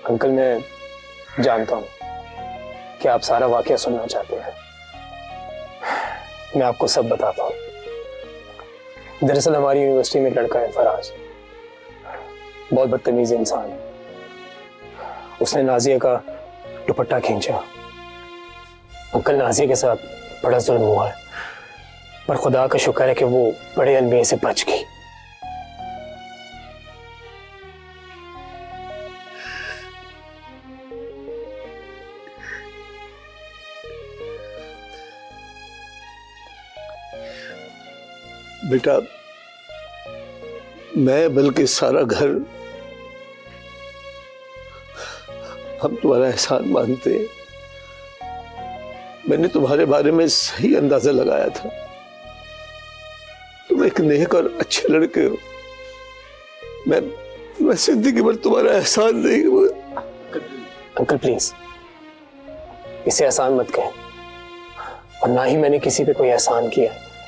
Uncle, मैं जानता हूं कि आप सारा वाकया सुनना चाहते हैं। मैं आपको सब बताता हूं। दरअसल हमारी यूनिवर्सिटी में एक लड़का है, फराज, बहुत बदतमीज इंसान। उसने नाजिया का दुपट्टा खींचा। अंकल, नाजिया के साथ बड़ा जुल्म हुआ है, पर खुदा का शुक्र है कि वो बड़े अलमिया से बच गई। बेटा, मैं बल्कि सारा घर हम तुम्हारा एहसान मानते हैं। मैंने तुम्हारे बारे में सही अंदाजा लगाया था। तुम एक नेक और अच्छे लड़के हो। मैं जिंदगी भर तुम्हारा एहसान नहीं। अंकल प्लीज, इसे एहसान मत कहें, और ना ही मैंने किसी पे कोई एहसान किया है।